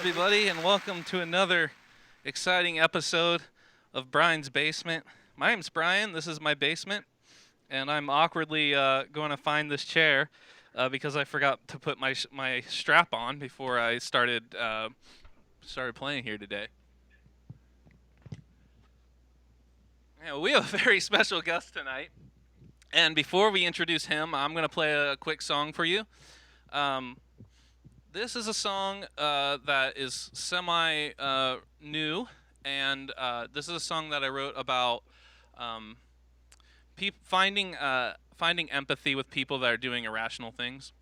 everybody, and welcome to another exciting episode of Brian's Basement. My name's Brian, this is my basement, and I'm awkwardly going to find this chair because I forgot to put my strap on before I started playing here today. Yeah, we have a very special guest tonight, and before we introduce him, I'm going to play a quick song for you. This is a song that is semi-new, and this is a song that I wrote about finding empathy with people that are doing irrational things.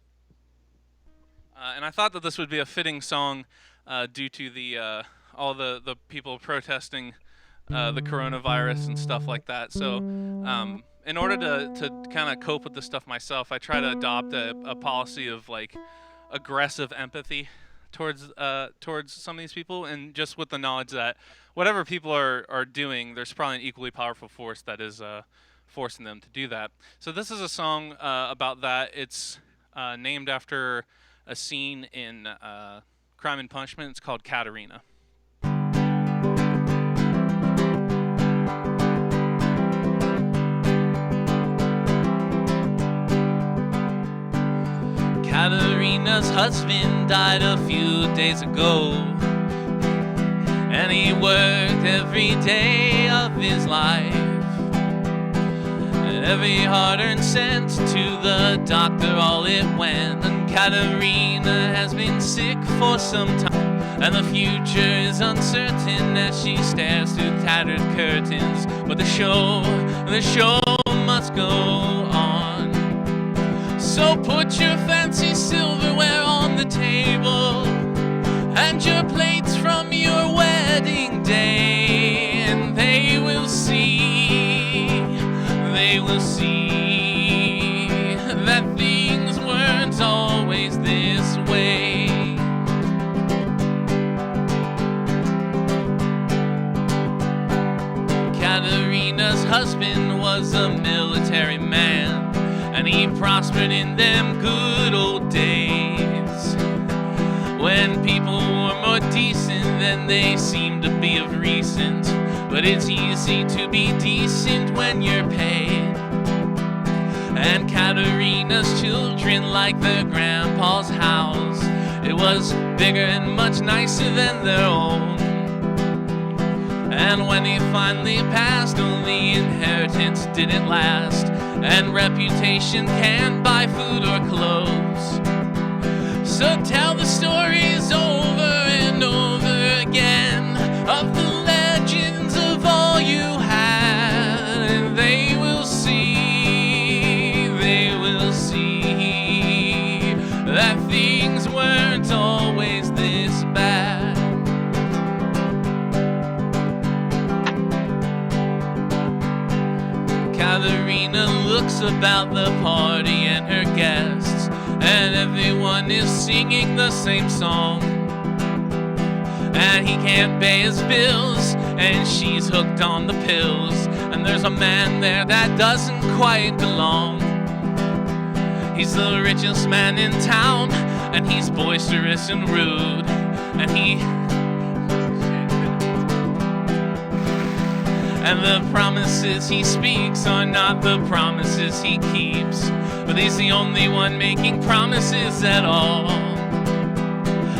And I thought that this would be a fitting song due to the all the people protesting the coronavirus and stuff like that. So in order to kind of cope with this stuff myself, I try to adopt a policy of like aggressive empathy towards some of these people, and just with the knowledge that whatever people are doing, there's probably an equally powerful force that is forcing them to do that. So this is a song about that. It's named after a scene in Crime and Punishment. It's called Katerina. Katerina's husband died a few days ago, and he worked every day of his life, and every hard-earned cent to the doctor all it went. And Katerina has been sick for some time, and the future is uncertain as she stares through tattered curtains. But the show must go on. So put your fancy silverware on the table and your plates from your wedding day, and they will see that things weren't always this way. Katerina's husband was a military man, and he prospered in them good old days, when people were more decent than they seem to be of recent. But it's easy to be decent when you're paid, and Katerina's children like their grandpa's house. It was bigger and much nicer than their own, and when he finally passed, only inheritance didn't last, and reputation can't buy food or clothes. So tell the stories over and over again of the legends of all you had, and they will see that things weren't always this bad. Katerina looks about the party and her guests, and everyone is singing the same song. And he can't pay his bills, and she's hooked on the pills, and there's a man there that doesn't quite belong. He's the richest man in town, and he's boisterous and rude, and the promises he speaks are not the promises he keeps, but he's the only one making promises at all.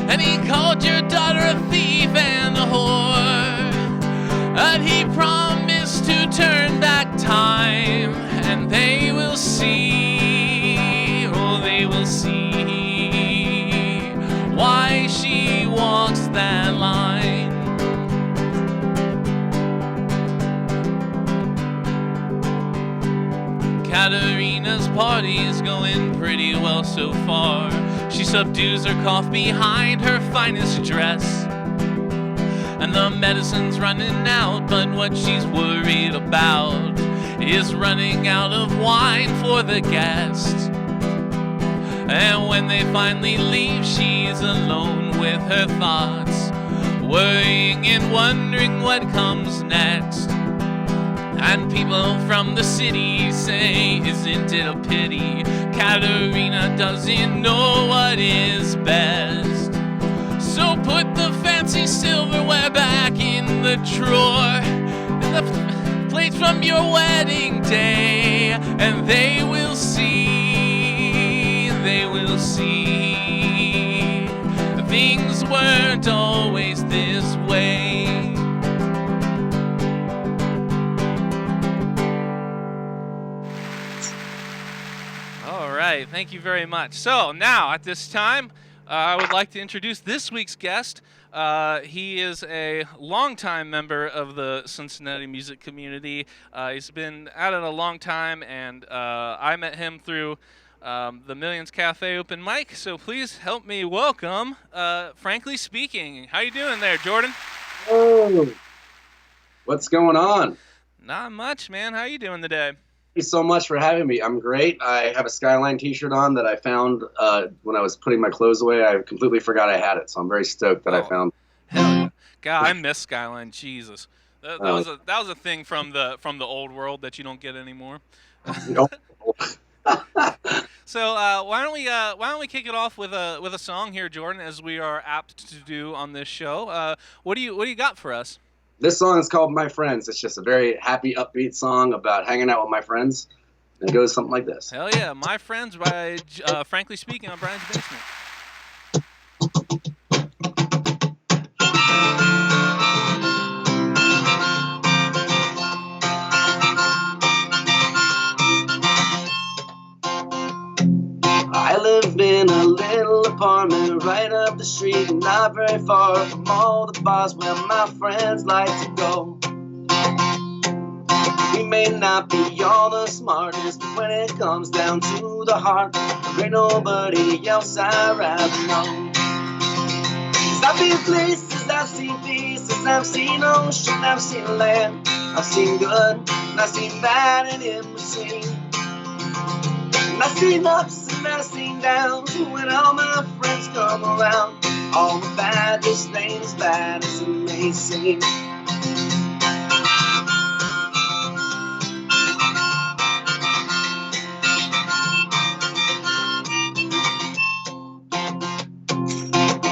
And he called your daughter a thief and a whore, and he promised to turn back time, and they will see why she walks that line. Katerina's party is going pretty well so far. She subdues her cough behind her finest dress, and the medicine's running out, but what she's worried about is running out of wine for the guests. And when they finally leave, she's alone with her thoughts, worrying and wondering what comes next. And people from the city say, isn't it a pity Katerina doesn't know what is best? So put the fancy silverware back in the drawer, and the plates from your wedding day, and they will see, things weren't always this way. All right, thank you very much. So now at this time, I would like to introduce this week's guest. He is a longtime member of the Cincinnati music community. He's been at it a long time, and I met him through the Millions Cafe open mic. So please help me welcome, Frankly Speaking. How you doing there, Jordan? Oh, what's going on? Not much, man. How you doing today? Thank you so much for having me. I'm great. I have a Skyline t-shirt on that I found when I was putting my clothes away. I completely forgot I had it, so I'm very stoked that I found it. Hell yeah. God, I miss Skyline. Jesus. That was a thing from the old world that you don't get anymore. So why don't we kick it off with a song here, Jordan, as we are apt to do on this show. What do you got for us? This song is called My Friends. It's just a very happy, upbeat song about hanging out with my friends. And it goes something like this. Hell yeah, My Friends by Frankly Speaking on Brian's Basement. I live in a little apartment right up the street, not very far from all the bars where my friends like to go. We may not be all the smartest, but when it comes down to the heart, there ain't nobody else I'd rather know. 'Cause I've been places, I've seen pieces, I've seen ocean, I've seen land, I've seen good, and I've seen bad, and in between. And I've seen ups and I've seen downs when all my friends come around. All the bad just ain't as bad as it may seem.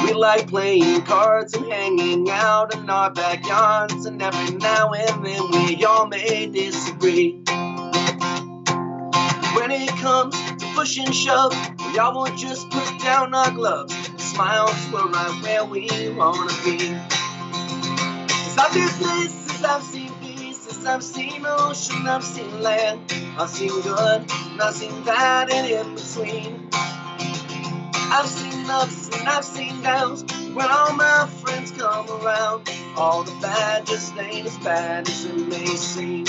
We like playing cards and hanging out in our backyards, and every now and then we all may disagree. When it comes to push and shove, we all will just put down our gloves, smile, we're right where we wanna be. 'Cause I've been places, I've seen pieces, I've seen ocean, I've seen land, I've seen good, and I've seen bad, and in between. I've seen ups and I've seen downs when all my friends come around. All the bad just ain't as bad as it may seem.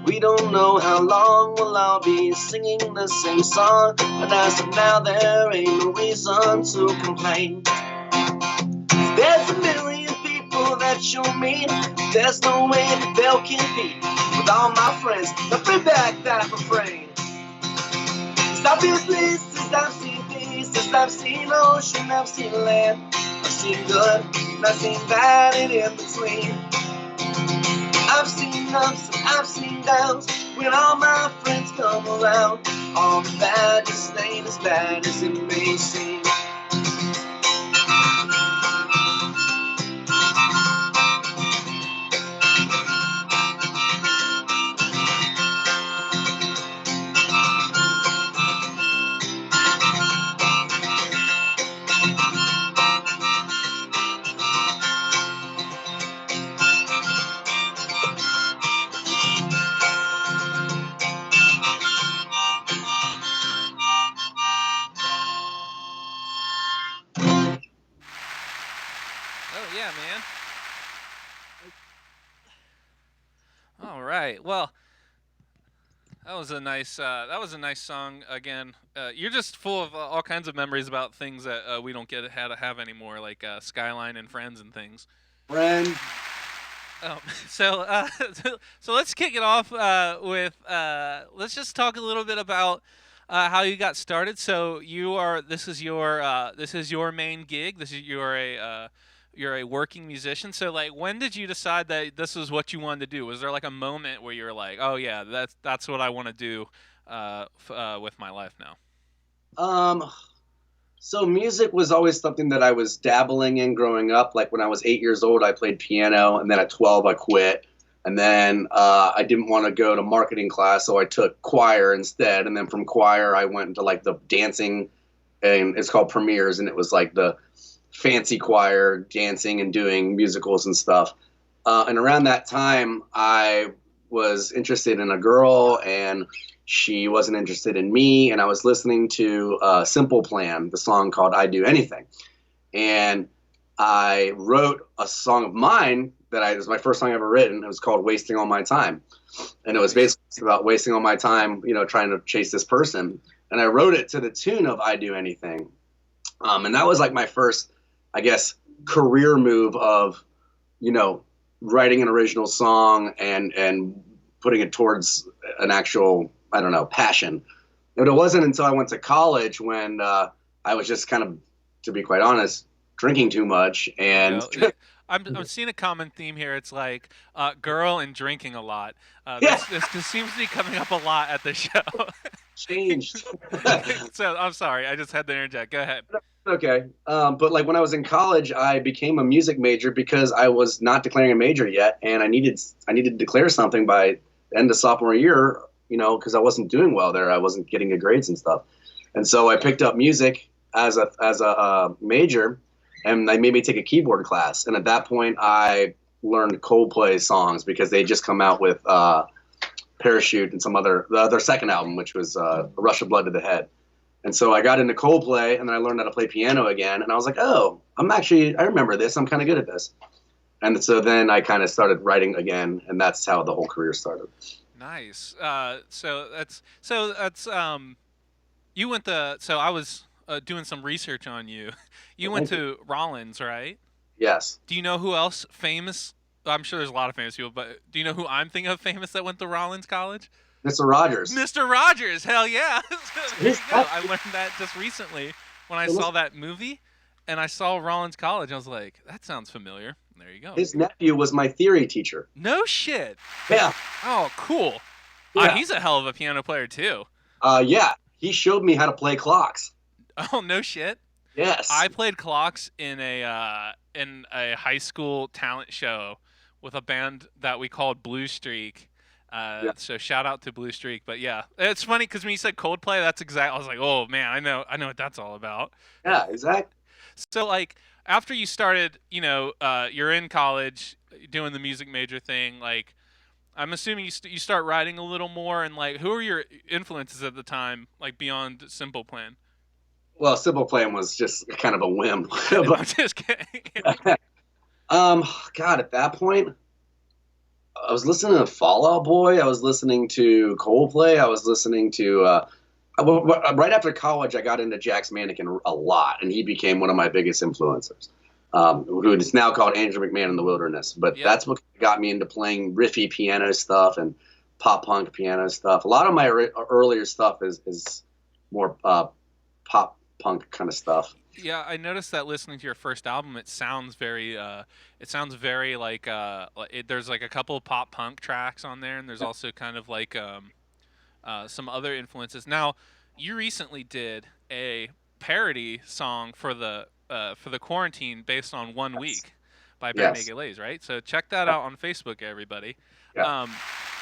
We don't know how long we'll all be singing the same song, but as of now there ain't no reason to complain. There's a million people that you'll meet, there's no way that they'll compete with all my friends. Now bring back that refrain. 'Cause I've been places, I've seen pieces, I've seen ocean, I've seen land, I've seen good, and I've seen bad, and in between. I've seen ups and I've seen downs when all my friends come around. All the bad just ain't as bad as it may seem. Yeah, man. All right. Well, that was a nice song. Again, you're just full of all kinds of memories about things that we don't get to have anymore, like Skyline and Friends and things. Friend. So so let's kick it off with let's just talk a little bit about how you got started. So this is your main gig. This is you're a you're a working musician. So like, when did you decide that this was what you wanted to do? Was there like a moment where you were like, oh yeah, that's what I want to do with my life now? Um, so music was always something that I was dabbling in growing up. Like when I was 8 years old, I played piano, and then at 12, I quit. And then I didn't want to go to marketing class, so I took choir instead. And then from choir, I went into like the dancing, and it's called premieres, and it was like the fancy choir dancing and doing musicals and stuff. And around that time, I was interested in a girl, and she wasn't interested in me. And I was listening to Simple Plan, the song called "I Do Anything," and I wrote a song of mine it was my first song I ever written. It was called "Wasting All My Time," and it was Nice. basically about wasting all my time, trying to chase this person. And I wrote it to the tune of "I Do Anything," and that was like my first, I guess, career move of, you know, writing an original song and putting it towards an actual, I don't know, passion. But it wasn't until I went to college when I was just kind of, to be quite honest, drinking too much There you and go. I'm seeing a common theme here. It's like girl and drinking a lot. yeah, This seems to be coming up a lot at the show. changed. So I'm sorry. I just had to interject. Go ahead. Okay. But like when I was in college, I became a music major because I was not declaring a major yet, and I needed to declare something by the end of sophomore year, because I wasn't doing well there. I wasn't getting good grades and stuff, and so I picked up music as a major, and they made me take a keyboard class. And at that point, I learned Coldplay songs because they just come out with Parachute and their second album, which was A Rush of Blood to the Head. And so I got into Coldplay, and then I learned how to play piano again. And I was like, oh, I remember this. I'm kind of good at this. And so then I kind of started writing again, and that's how the whole career started. Nice. So that's you went to so I was doing some research on you. You Well, went thank you. to Rollins, right? Yes. Do you know who else famous? I'm sure there's a lot of famous people, but do you know who I'm thinking of famous that went to Rollins College? Mr. Rogers. Mr. Rogers. Hell yeah. There you His go. I learned that just recently when I nephew, saw that movie and I saw Rollins College. I was like, that sounds familiar. There you go. his nephew was my theory teacher. No shit. Yeah. Oh, cool. Yeah. He's a hell of a piano player too. Yeah. He showed me how to play clocks. Oh, no shit. Yes. I played clocks in a high school talent show with a band that we called Blue Streak. Yeah. So shout out to Blue Streak. But yeah, it's funny because when you said Coldplay, that's exact. I was like, oh man, I know what that's all about. Yeah. Exactly. So like after you started, you're in college doing the music major thing. Like I'm assuming you start writing a little more. And like, who are your influences at the time, like beyond Simple Plan? Well, Simple Plan was just kind of a whim. I'm just kidding. But, God, at that point, I was listening to Fall Out Boy. I was listening to Coldplay. I was listening to right after college. I got into Jack's Mannequin a lot, and he became one of my biggest influencers. Who is now called Andrew McMahon in the Wilderness. But Yep. that's what got me into playing riffy piano stuff and pop punk piano stuff. A lot of my earlier stuff is more pop punk kind of stuff. Yeah, I noticed that listening to your first album, it sounds very like, there's like a couple of pop punk tracks on there, and there's also kind of like some other influences. Now, you recently did a parody song for the quarantine based on One Yes. Week by Bare Yes. Naked Ladies, right? So check that out on Facebook, everybody. Yeah. Um,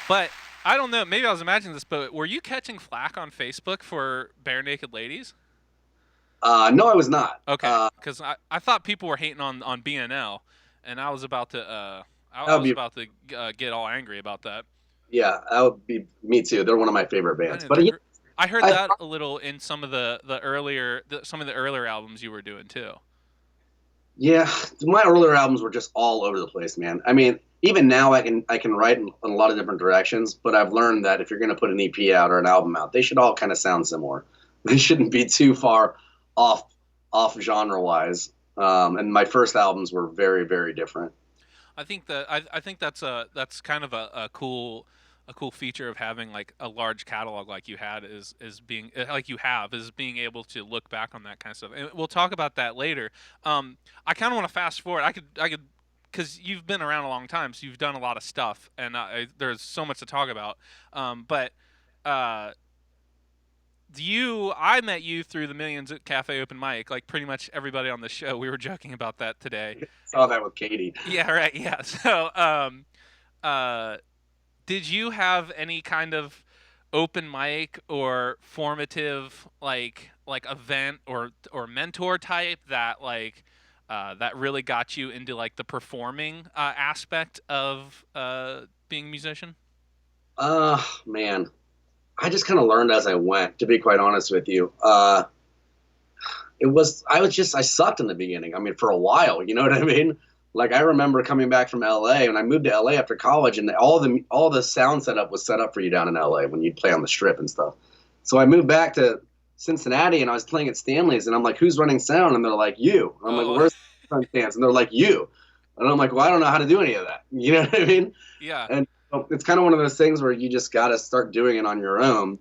but I don't know, maybe I was imagining this, but were you catching flack on Facebook for Bare Naked Ladies? No, I was not. Okay, because I thought people were hating on BNL, and I was about to That would was be about to get all angry about that. Yeah, that would be me too. They're one of my favorite I bands. know But yeah, I heard I, that a little in some of some of the earlier albums you were doing too. yeah, my earlier albums were just all over the place, man. I mean, even now I can write in a lot of different directions, but I've learned that if you're going to put an EP out or an album out, they should all kind of sound similar. They shouldn't be too far off genre wise. And my first albums were very very different. I think that's kind of a cool a cool feature of having like a large catalog like you had is being like you have is being able to look back on that kind of stuff. And we'll talk about that later. I kind of want to fast forward. I could because you've been around a long time, so you've done a lot of stuff, and there's so much to talk about. But uh, I met you through the Millions at Cafe open mic, like pretty much everybody on the show. We were joking about that today. Saw that with Katie. Yeah, right. Yeah. So, uh, did you have any kind of open mic or formative like event or mentor type that that really got you into like the performing aspect of being a musician? Man, I just kind of learned as I went, to be quite honest with you. I sucked in the beginning. I mean, for a while, you know what I mean? Like I remember coming back from LA, and I moved to LA after college, and all the sound setup was set up for you down in LA when you'd play on the strip and stuff. So I moved back to Cincinnati, and I was playing at Stanley's, and I'm like, "Who's running sound?" And they're like, "You." And I'm like, Oh, "Where's the front stands?" And they're like, "You." And I'm like, "Well, I don't know how to do any of that." You know what I mean? yeah. And so it's kind of one of those things where you just got to start doing it on your own.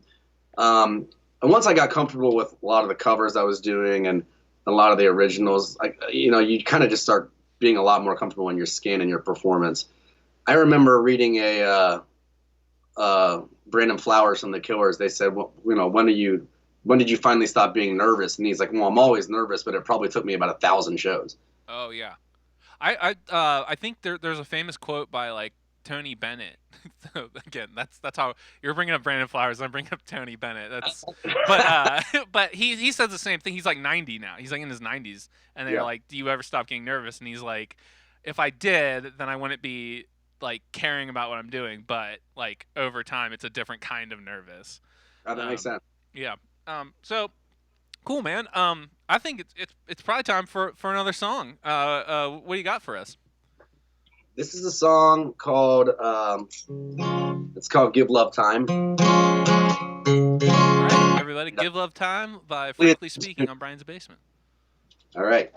And once I got comfortable with a lot of the covers I was doing and a lot of the originals, you kind of just start being a lot more comfortable in your skin and your performance. I remember reading Brandon Flowers from the Killers. They said, well, when did you finally stop being nervous? And he's like, well, I'm always nervous, but it probably took me about 1,000 shows. Oh yeah. I think there's a famous quote by like Tony Bennett. So, again, that's how you're bringing up Brandon Flowers. I'm bringing up Tony Bennett. That's but he says the same thing. He's like 90 now. He's like in his 90s, and they're Yeah, like, "Do you ever stop getting nervous?" And he's like, "If I did, then I wouldn't be like caring about what I'm doing. But like over time, it's a different kind of nervous." that makes Um, sense. yeah. So cool, man. I think it's probably time for another song. What do you got for us? This is a song called it's called "Give Love Time." All right, everybody, "Give Love Time" by Frankly Speaking on Brian's Basement. All right.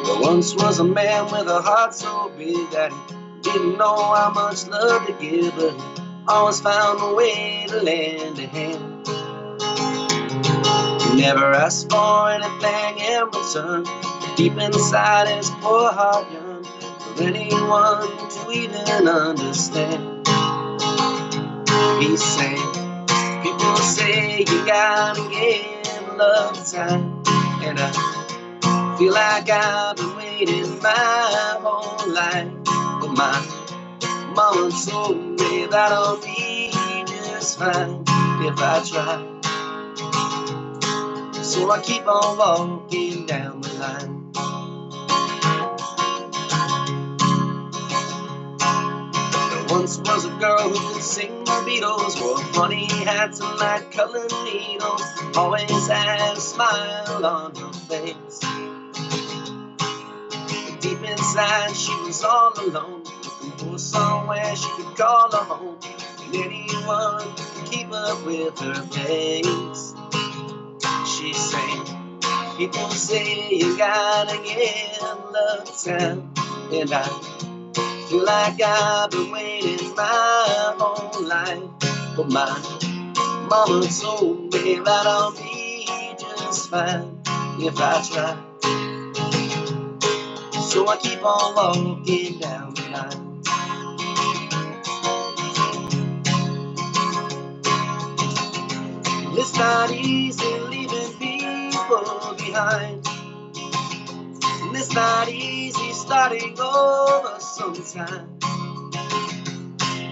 There once was a man with a heart so big that he didn't know how much love to give, but he always found a way to lend a hand. He never asked for anything in return. Deep inside his poor heart yearned for anyone to even understand. He sang, people say you gotta give love time, and I feel like I've been waiting my whole life. But my mama told me that I'll be just fine if I try. So I keep on walking down the line. There once was a girl who could sing the Beatles, wore funny hats and light colored needles, always had a smile on her face. Deep inside she was all alone, looking for somewhere she could call her home, and anyone could keep up with her pace. She sang, people say you gotta give love time, and I feel like I've been waiting my whole life. But my mama told me that I'll be just fine if I try. So I keep on walking down the line. It's not easy leaving people behind, and it's not easy starting over sometimes.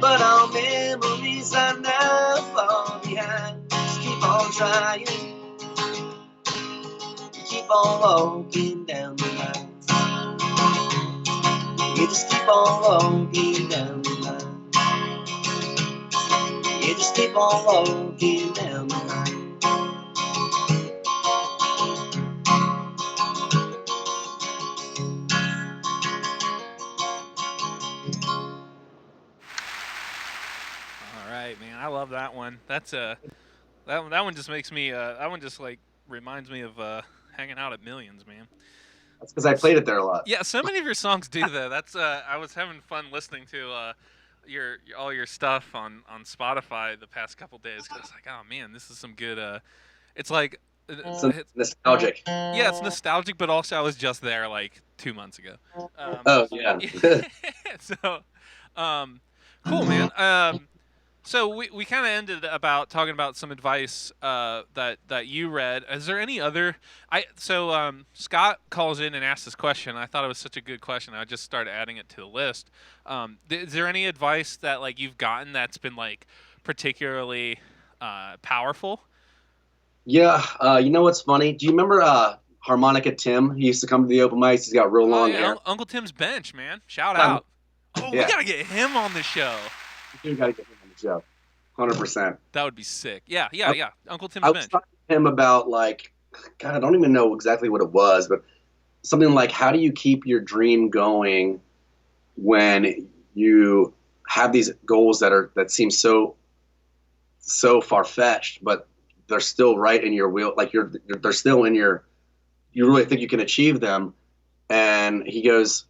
But our memories are never far behind. Just keep on trying, keep on walking down the line. You just keep on walking down the line. You just keep on walking down the line. All right, man. I love that one. That's that one just makes me that one just like reminds me of hanging out at Millions, man. That's because I played it there a lot. Yeah, so many of your songs do that. That's I was having fun listening to your all your stuff on Spotify the past couple days. 'Cause I was like, oh man, this is some good. It's like, It's it's, nostalgic. yeah, it's nostalgic, but also I was just there like 2 months ago. Oh yeah. So, um, cool, man. So we kind of ended about talking about some advice that you read. Is there any other? Scott calls in and asks this question. I thought it was such a good question. I just started adding it to the list. Is there any advice that like you've gotten that's been like particularly powerful? Yeah. You know what's funny? Do you remember Harmonica Tim? He used to come to the open mics. He's got real Oh long yeah, hair. Uncle Tim's Bench, man. Shout Um, out. Oh, we yeah. gotta get him on the show. You gotta get him on the show. 100%. That would be sick. Yeah, I, yeah. Uncle Tim's I was Bench. talking to him about like, God, I don't even know exactly what it was, but something like, how do you keep your dream going when you have these goals that seem so far fetched, but they're still right in your wheel, like they're still in your, you really think you can achieve them. And he goes,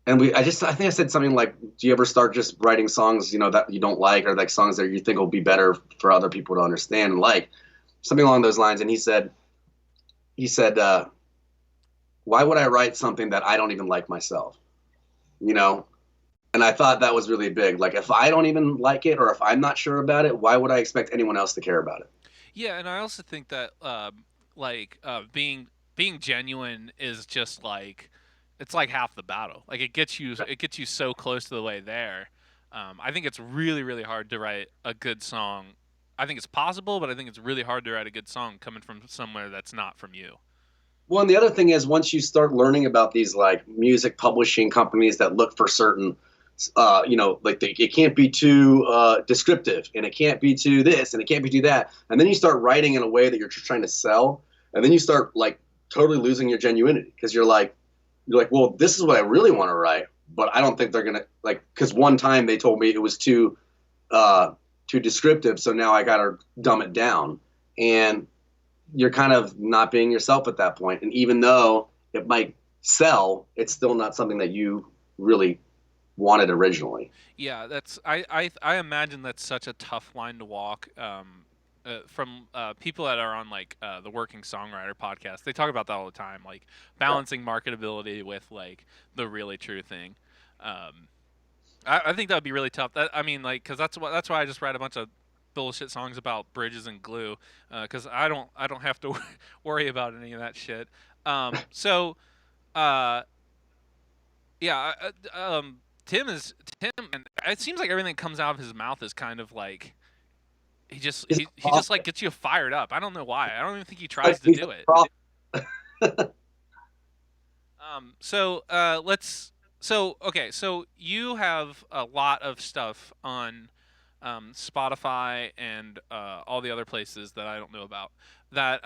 and I think I said something like, do you ever start just writing songs, that you don't like, or like songs that you think will be better for other people to understand and like, something along those lines. And he said, why would I write something that I don't even like myself? And I thought that was really big. Like, if I don't even like it, or if I'm not sure about it, why would I expect anyone else to care about it? Yeah, and I also think that being genuine is just like it's like half the battle. Like it gets you so close to the way there. I think it's really really hard to write a good song. I think it's possible, but I think it's really hard to write a good song coming from somewhere that's not from you. Well, and the other thing is, once you start learning about these like music publishing companies that look for certain, like it can't be too descriptive, and it can't be too this, and it can't be too that, and then you start writing in a way that you're just trying to sell, and then you start like totally losing your genuinity because you're like, well, this is what I really want to write, but I don't think they're gonna like, because one time they told me it was too descriptive, so now I gotta dumb it down, and you're kind of not being yourself at that point. And even though it might sell, it's still not something that you really wanted originally. Yeah, I imagine that's such a tough line to walk. From people that are on like the Working Songwriter podcast, they talk about that all the time, like balancing marketability with like the really true thing. I think that would be really tough. That I mean, like, because that's why I just write a bunch of bullshit songs about bridges and glue, because I don't have to worry about any of that shit. So, uh, yeah, Tim, and it seems like everything that comes out of his mouth is kind of like he just like gets you fired up. I don't know why. I don't even think he tries to do it. Let's. So okay. So you have a lot of stuff on Spotify and all the other places that I don't know about. That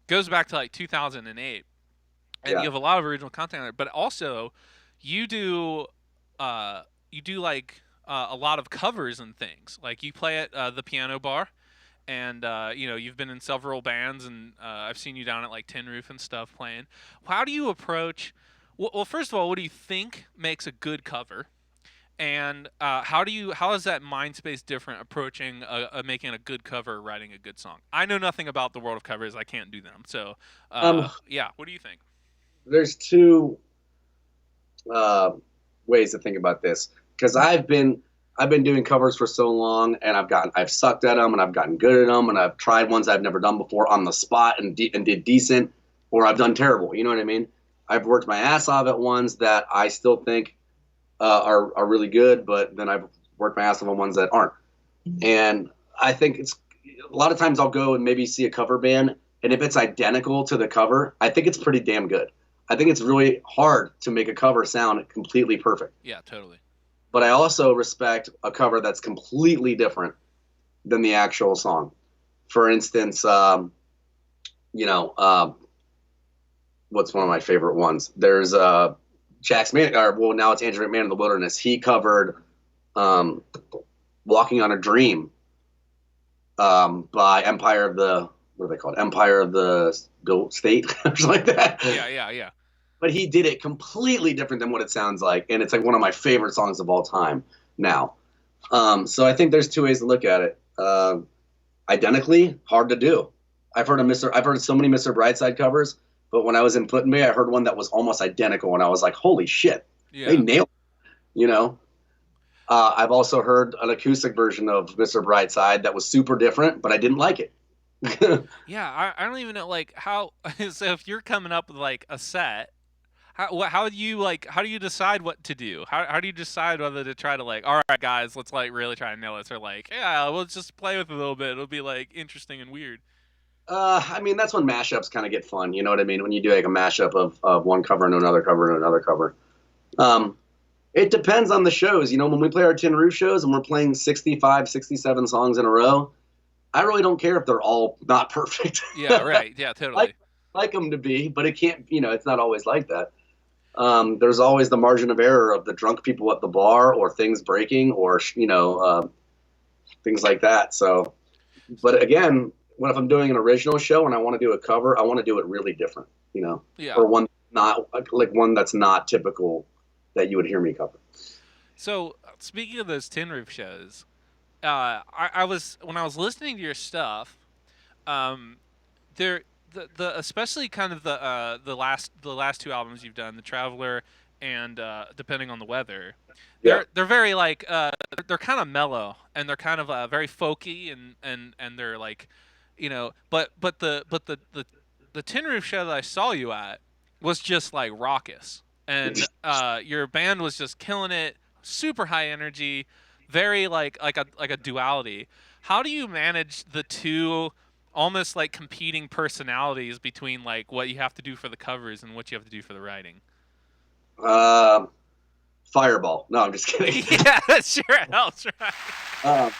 goes back to like 2008, and Yeah. you have a lot of original content on there. But also, you do like a lot of covers and things. Like you play at the piano bar, and you've been in several bands, and I've seen you down at like Tin Roof and stuff playing. How do you approach? Well, first of all, what do you think makes a good cover? And how is that mind space different approaching making a good cover, writing a good song? I know nothing about the world of covers. I can't do them. So Um, yeah, what do you think? there's two ways to think about this, because I've been doing covers for so long, and I've sucked at them, and I've gotten good at them, and I've tried ones I've never done before on the spot and did decent, or I've done terrible. You know what I mean? I've worked my ass off at ones that I still think are really good, but then I've worked my ass off on ones that aren't. And I think it's a lot of times I'll go and maybe see a cover band, and if it's identical to the cover, I think it's pretty damn good. I think it's really hard to make a cover sound completely perfect. Yeah, totally. But I also respect a cover that's completely different than the actual song. For instance, what's one of my favorite ones? There's Jack's Man, or now it's Andrew McMahon in the Wilderness. He covered "Walking on a Dream" by Empire of the, what are they called? Empire of the State or something like that. Yeah. But he did it completely different than what it sounds like, and it's like one of my favorite songs of all time now. So I think there's two ways to look at it. Identically, hard to do. I've heard so many Mr. Brightside covers, but when I was in Put-in-Bay, I heard one that was almost identical, and I was like, holy shit, they nailed it, you know? I've also heard an acoustic version of Mr. Brightside that was super different, but I didn't like it. I don't even know like how. So if you're coming up with like a set, how do you decide what to do? How do you decide whether to try to like, all right guys, let's like really try to nail this, or like, yeah, we'll just play with it a little bit. It'll be like interesting and weird. I mean, that's when mashups kind of get fun. You know what I mean? When you do like a mashup of one cover and another cover and another cover. It depends on the shows. You know, when we play our Tin Roof shows and we're playing 65, 67 songs in a row, I really don't care if they're all not perfect. Yeah, right. Yeah, totally. like them to be, but it can't, you know, it's not always like that. There's always the margin of error of the drunk people at the bar or things breaking or, you know, things like that. So, but again, if I'm doing an original show and I want to do a cover, I want to do it really different, you know, or one that's not typical that you would hear me cover. So speaking of those Tin Roof shows, I was when I was listening to your stuff, there the especially kind of the last two albums you've done, The Traveler and Depending on the Weather. They're very like they're kind of mellow and they're kind of very folky and they're like, you know, but the Tin Roof show that I saw you at was just like raucous, and your band was just killing it, super high energy, very like a duality. How do you manage the two almost like competing personalities between like what you have to do for the covers and what you have to do for the writing? Fireball. No, I'm just kidding. Yeah, sure helps, right?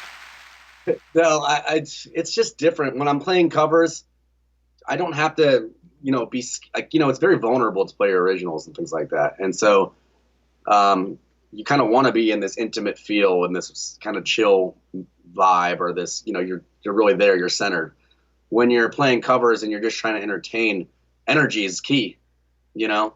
No, it's just different. When I'm playing covers, I don't have to, you know, be like, you know, it's very vulnerable to play originals and things like that. And so, you kind of want to be in this intimate feel and this kind of chill vibe, or this, you know, you're really there, you're centered. When you're playing covers and you're just trying to entertain, energy is key, you know?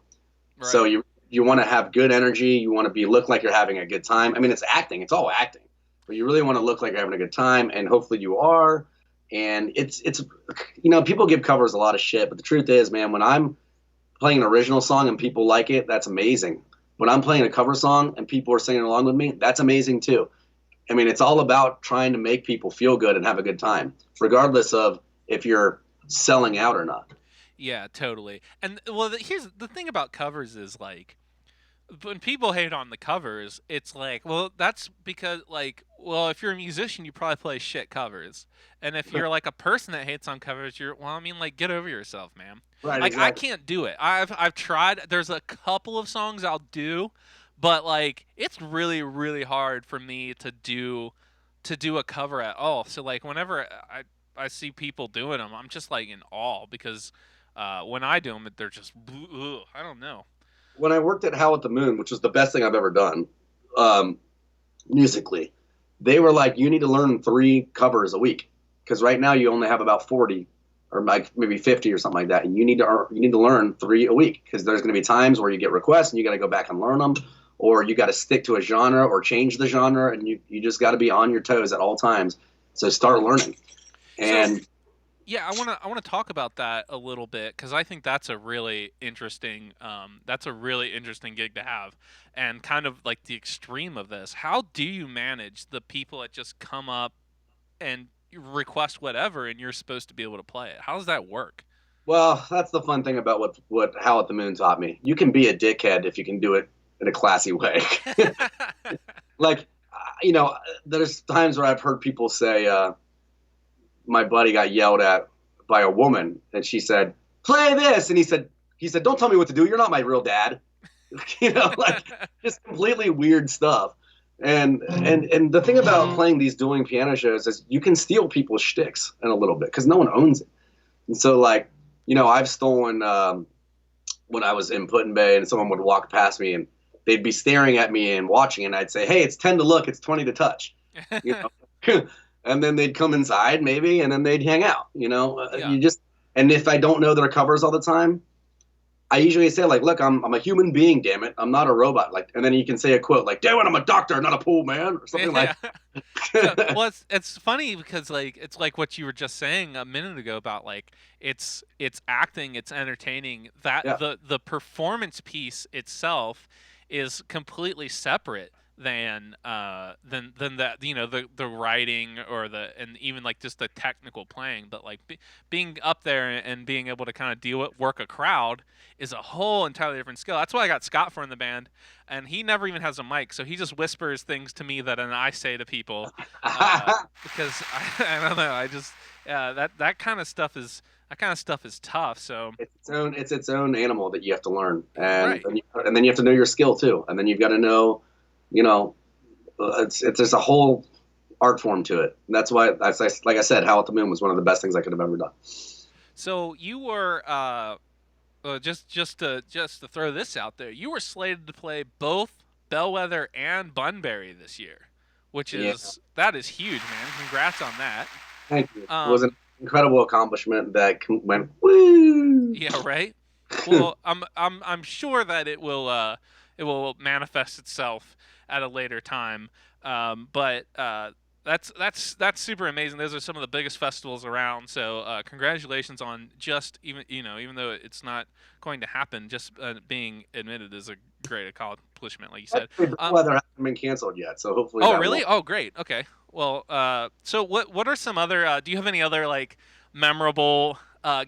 Right. So you want to have good energy. You want to look like you're having a good time. I mean, it's acting, it's all acting, but you really want to look like you're having a good time, and hopefully you are. And it's, you know, people give covers a lot of shit, but the truth is, man, when I'm playing an original song and people like it, that's amazing. When I'm playing a cover song and people are singing along with me, that's amazing too. I mean, it's all about trying to make people feel good and have a good time, regardless of if you're selling out or not. Yeah, totally. And well, here's the thing about covers is like, when people hate on the covers, it's like, well, that's because like, well, if you're a musician, you probably play shit covers, and if you're like a person that hates on covers, I mean, like, get over yourself, man. Right. Like, exactly. I can't do it. I've tried. There's a couple of songs I'll do, but like, it's really really hard for me to do a cover at all. So like, whenever I see people doing them, I'm just like in awe because when I do them, they're just I don't know. When I worked at Howl at the Moon, which was the best thing I've ever done, musically, they were like, you need to learn 3 covers a week, because right now you only have about 40 or like maybe 50 or something like that, and you need to learn 3 a week, because there's going to be times where you get requests and you got to go back and learn them, or you got to stick to a genre or change the genre, and you just got to be on your toes at all times. So start learning. And yeah, I want to talk about that a little bit, because I think that's a really interesting gig to have, and kind of like the extreme of this. How do you manage the people that just come up and request whatever, and you're supposed to be able to play it? How does that work? well, that's the fun thing about what Howl at the Moon taught me. You can be a dickhead if you can do it in a classy way. Like, you know, there's times where I've heard people say, my buddy got yelled at by a woman, and she said, "Play this," and he said, "Don't tell me what to do. You're not my real dad." You know, like, just completely weird stuff. And the thing about playing these dueling piano shows is you can steal people's shticks in a little bit, because no one owns it. And so, like, you know, I've stolen when I was in Put-in-Bay, and someone would walk past me and they'd be staring at me and watching, and I'd say, "Hey, it's 10 to look, it's 20 to touch." You know. and then they'd come inside maybe, and then they'd hang out. Yeah. You just, and if I don't know their covers all the time, I usually say like, look, I'm a human being, damn it, I'm not a robot. Like, and then you can say a quote like, damn it, I'm a doctor, not a pool man, or something like. So, well, it's funny because like it's like what you were just saying a minute ago about like it's acting, it's entertaining. That Yeah. the performance piece itself is completely separate than that, the writing or and even like just the technical playing. But like being up there and being able to kind of work a crowd is a whole entirely different skill. That's why I got Scott for in the band, and he never even has a mic, so he just whispers things to me that and I say to people, because I don't know, I just that kind of stuff is tough. So It's its own animal that you have to learn, right. and then you have to know your skill too, and then you've got to know, you know, it's there's a whole art form to it. And that's why, like I said, Howl at the Moon was one of the best things I could have ever done. So you were just to throw this out there, you were slated to play both Bellwether and Bunbury this year, which Yeah, is that is huge, man. Congrats on that. thank you. It was an Um, incredible accomplishment that went woo. yeah, right. Well, I'm sure that it will manifest itself at a later time. But that's super amazing. Those are some of the biggest festivals around. So congratulations on just even though it's not going to happen, just being admitted is a great accomplishment, like you said. Actually, Bellwether hasn't been canceled yet, so hopefully Oh, that really? won't. Oh, great. Okay. Well, so what are some other? Do you have any other like memorable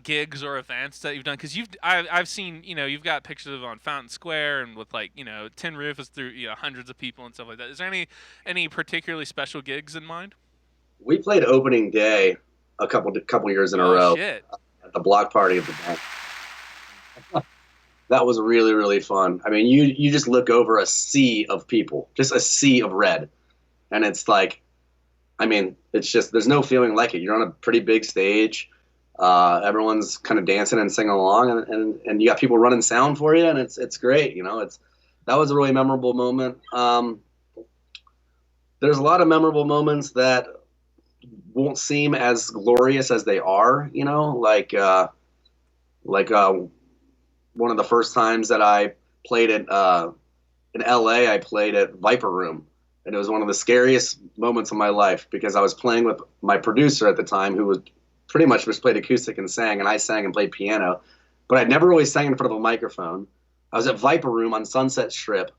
gigs or events that you've done? Because I've seen, you've got pictures of on Fountain Square and with like Tin Roof is through hundreds of people and stuff like that. Is there any particularly special gigs in mind? We played opening day a couple years in a Oh row shit. at the block party of the band. That was really, really fun. I mean, you just look over a sea of people, just a sea of red, and it's like, I mean, it's just there's no feeling like it. You're on a pretty big stage. Everyone's kind of dancing and singing along, and you got people running sound for you, and it's great. That was a really memorable moment. There's a lot of memorable moments that won't seem as glorious as they are. Like one of the first times that I played in LA, I played at Viper Room, and it was one of the scariest moments of my life because I was playing with my producer at the time, who was pretty much just played acoustic and sang, and I sang and played piano, but I'd never really sang in front of a microphone. I was at Viper Room on Sunset Strip.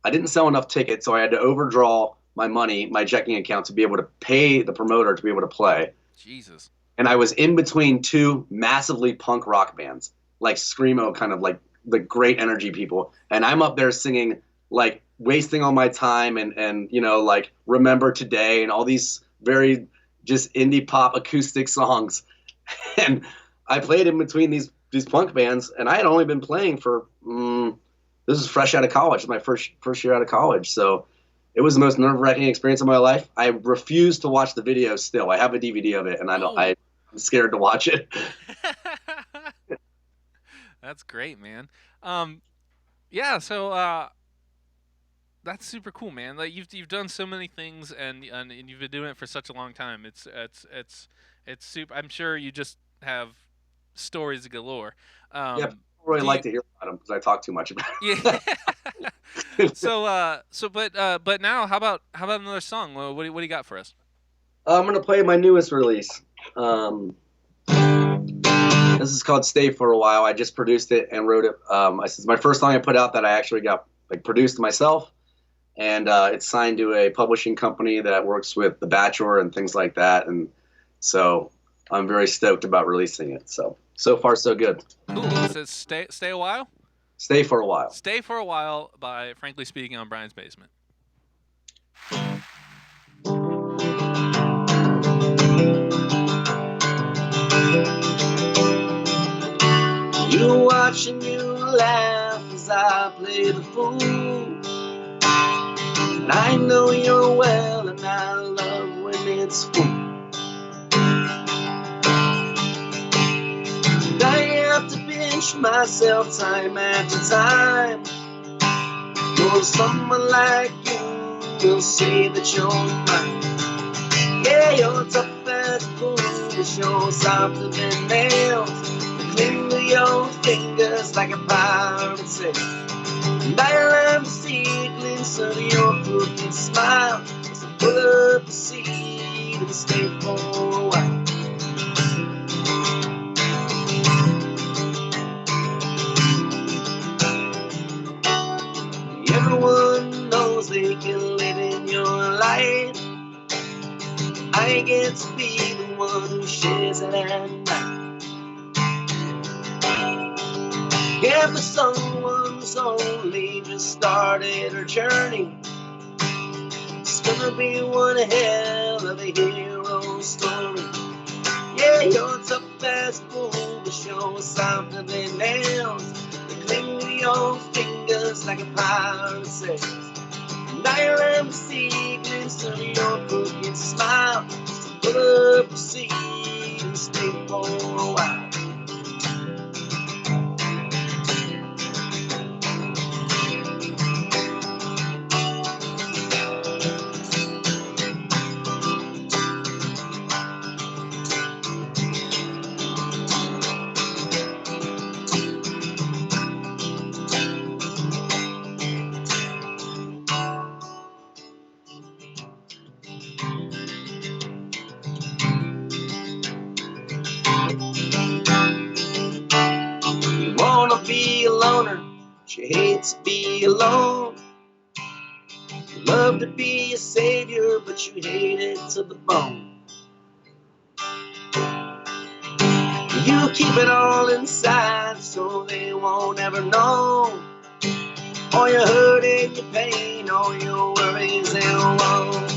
I didn't sell enough tickets, so I had to overdraw my money, my checking account, to be able to pay the promoter to be able to play. Jesus. And I was in between two massively punk rock bands, like screamo, kind of like the great energy people, and I'm up there singing like wasting all my time and like Remember Today and all these very just indie pop acoustic songs. And I played in between these punk bands, and I had only been playing for this is fresh out of college, my first year out of college, so it was the most nerve-wracking experience of my life. I refuse to watch the video still. I have a DVD of it, and I'm scared to watch it. That's great, man. Yeah, so that's super cool, man. Like you've done so many things, and you've been doing it for such a long time. It's super. I'm sure you just have stories galore. Yeah, Um, people really do like you? to hear about them because I talk too much about Yeah. it. But now, how about another song? What do you got for us? I'm gonna play my newest release. This is called "Stay for a While." I just produced it and wrote it. It's my first song I put out that I actually got like produced myself, and it's signed to a publishing company that works with The Bachelor and things like that. And so I'm very stoked about releasing it. So far so good. Cool. It says stay a while. Stay for a while. Stay for a while by Frankly Speaking on Brian's Basement. You watch and you laugh as I play the fool. And I know you're well, and I love when it's full. And I have to pinch myself time after time. No, someone like you will say that you're mine. Yeah, you're tough as a bull, but you're softer than nails. You cling to your fingers like a pirate sails. And I love to see a glimpse of your crooked smile. So pull up the seat and stay for a while. Everyone knows they can live in your light. I get to be the one who shares it at night. If the someone's only just started her journey, it's gonna be one hell of a hero story. Yeah, you're tough as a bull, but you're softer than nails. They cling to your fingers like a pirate sails. And I love to see a glimpse of your crooked smile. So put up a seat and stay for a while. You wanna be a loner, but you hate to be alone. You love to be a savior, but you hate it to the bone. You keep it all inside so they won't ever know. All your hurt and your pain, all your worries and woes.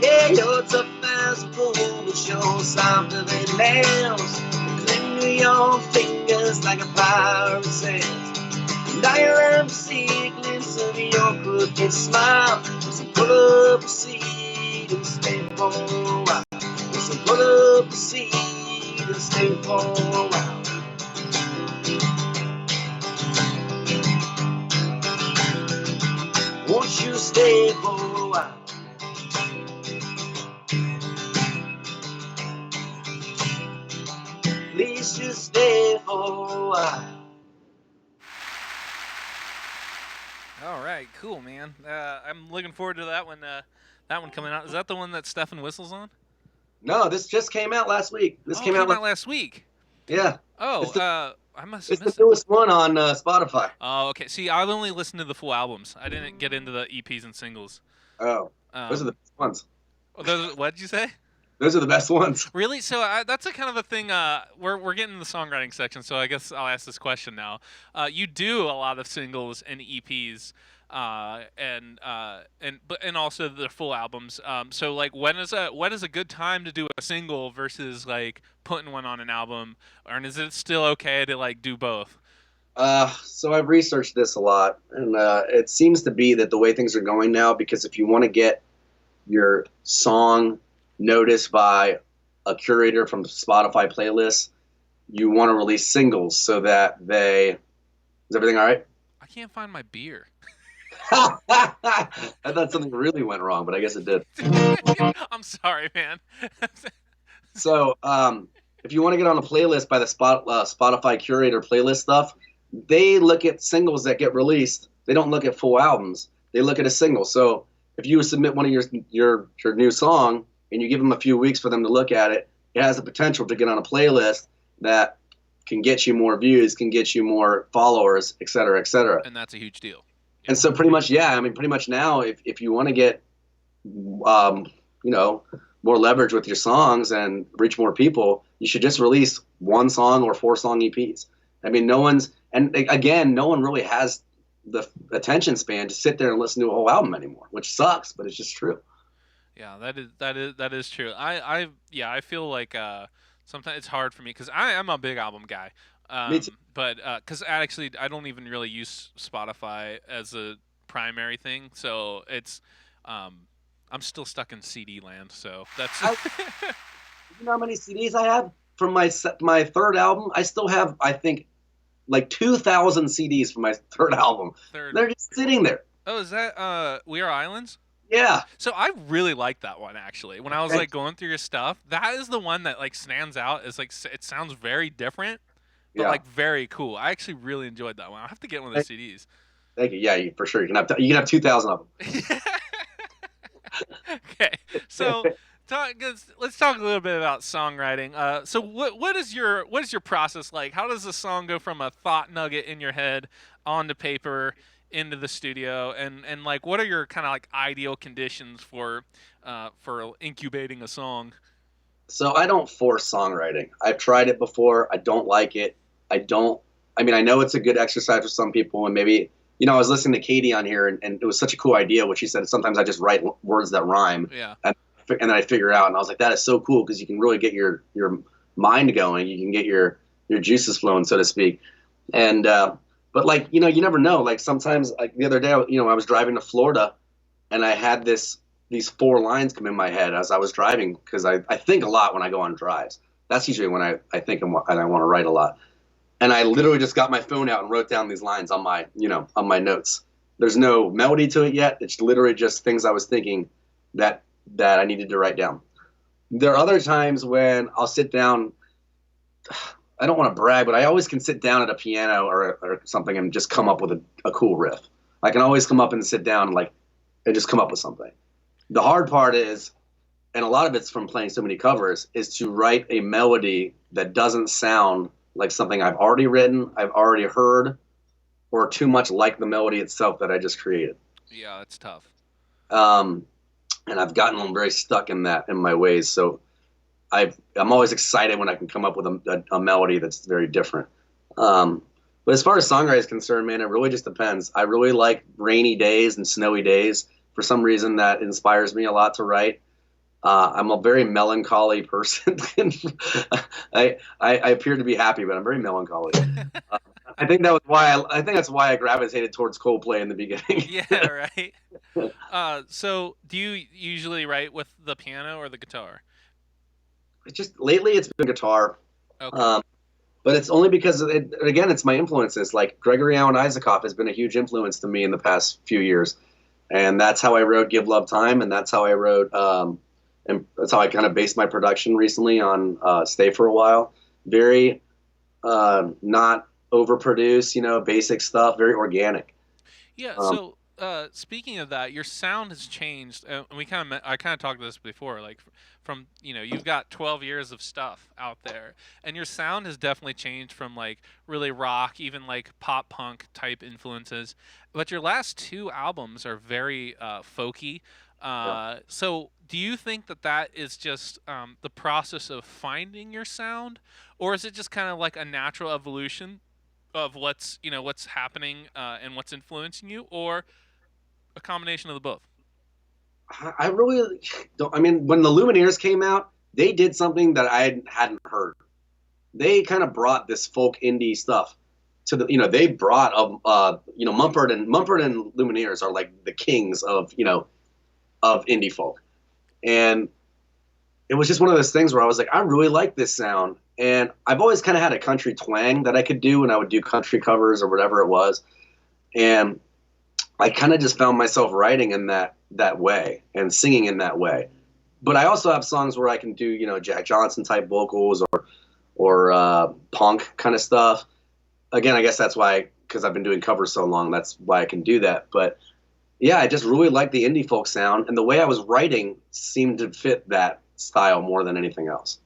Yeah, you're tough as a bull, but you're softer than nails. You cling to your fingers like a pirate sails. And I love to see a glimpse of your crooked smile. So pull up a seat and stay for a while. So pull up a seat and stay for a while. Won't you stay for a while? Please just stay for a while. All right, cool, man. I'm looking forward to that one. That one coming out. Is that the one that Stefan whistles on? No, this just came out last week. This came out last week. Yeah. Oh, I must It's have missed the it. newest one on Spotify. Oh, okay. See, I've only listened to the full albums. I didn't get into the EPs and singles. Oh, those are the best ones. What did you say? Those are the best ones. Really? So that's a kind of a thing. We're getting in the songwriting section, so I guess I'll ask this question now. You do a lot of singles and EPs, and also the full albums. So like, when is a good time to do a single versus like putting one on an album, or is it still okay to like do both? So I've researched this a lot, and it seems to be that the way things are going now, because if you want to get your song noticed by a curator from Spotify playlists, you want to release singles so that they... Is everything all right? I can't find my beer. I thought something really went wrong, but I guess it did. I'm sorry, man. So, if you want to get on a playlist by the Spotify curator playlist stuff, they look at singles that get released. They don't look at full albums. They look at a single. So, if you submit one of your new song and you give them a few weeks for them to look at it, it has the potential to get on a playlist that can get you more views, can get you more followers, et cetera, et cetera. And that's a huge deal. And so pretty much now, if you want to get, more leverage with your songs and reach more people, you should just release one song or 4 song EPs. I mean, no one really has the attention span to sit there and listen to a whole album anymore, which sucks, but it's just true. Yeah, that is true. I feel like sometimes it's hard for me because I'm a big album guy. Me too. But because I don't even really use Spotify as a primary thing, so it's I'm still stuck in CD land. So that's. You know how many CDs I have from my third album? I still have, I think, like 2,000 CDs from my third album. They're just sitting there. Oh, is that We Are Islands? Yeah. So I really like that one actually. When I was like Thanks. going through your stuff, that is the one that like stands out. Is like it sounds very different, but Yeah. like very cool. I actually really enjoyed that one. I'll have to get one of the Thank, CDs. thank you. Yeah, for sure. You can have 2,000 of Okay, so them. let's talk a little bit about songwriting. So what is your process like? How does a song go from a thought nugget in your head onto paper into the studio, and like what are your kind of like ideal conditions for incubating a song? So I don't force songwriting. I've tried it before. I don't like it. I don't. I mean, I know it's a good exercise for some people, and maybe I was listening to Katie on here, and it was such a cool idea. What she said, sometimes I just write words that rhyme, Yeah. and then I figure it out, and I was like, that is so cool because you can really get your mind going. You can get your juices flowing, so to speak. And but like you never know. Like sometimes, like the other day, I was driving to Florida, and I had these four lines come in my head as I was driving because I think a lot when I go on drives. That's usually when I think and I want to write a lot. And I literally just got my phone out and wrote down these lines on my notes. There's no melody to it yet. It's literally just things I was thinking that I needed to write down. There are other times when I'll sit down. I don't want to brag, but I always can sit down at a piano or something and just come up with a cool riff. I can always come up and sit down and just come up with something. The hard part is, and a lot of it's from playing so many covers, is to write a melody that doesn't sound like something I've already written, I've already heard, or too much like the melody itself that I just created. Yeah, it's tough. Um, and I've gotten very stuck in that in my ways. So I'm always excited when I can come up with a melody that's very different. But as far as songwriting is concerned, man, it really just depends. I really like rainy days and snowy days. For some reason, that inspires me a lot to write. I'm a very melancholy person. I appear to be happy, but I'm very melancholy. Uh, I think that's why I gravitated towards Coldplay in the beginning. Yeah, right. So do you usually write with the piano or the guitar? It's just lately it's been guitar, Okay. um, but it's only because again it's my influences. Like Gregory Allen Isaacoff has been a huge influence to me in the past few years, and that's how I wrote "Give Love Time," and that's how I wrote, and that's how I kind of based my production recently on "Stay for a While." Very not overproduced, basic stuff, very organic. Yeah. Um, So, speaking of that, your sound has changed. And I kind of talked about this before. Like, from you've got 12 years of stuff out there, and your sound has definitely changed from like really rock, even like pop punk type influences. But your last two albums are very folky. yeah. So, do you think that is just the process of finding your sound, or is it just kind of like a natural evolution of what's happening and what's influencing you, or a combination of the both? I really don't. I mean, when the Lumineers came out, they did something that I hadn't heard. They kind of brought this folk indie stuff to they brought Mumford and Lumineers are like the kings of indie folk, and it was just one of those things where I was like, I really like this sound, and I've always kind of had a country twang that I could do when I would do country covers or whatever it was, and I kind of just found myself writing in that way and singing in that way. But I also have songs where I can do Jack Johnson type vocals or punk kind of stuff. Again, I guess that's why, because I've been doing covers so long, that's why I can do that. But yeah, I just really like the indie folk sound, and the way I was writing seemed to fit that style more than anything else.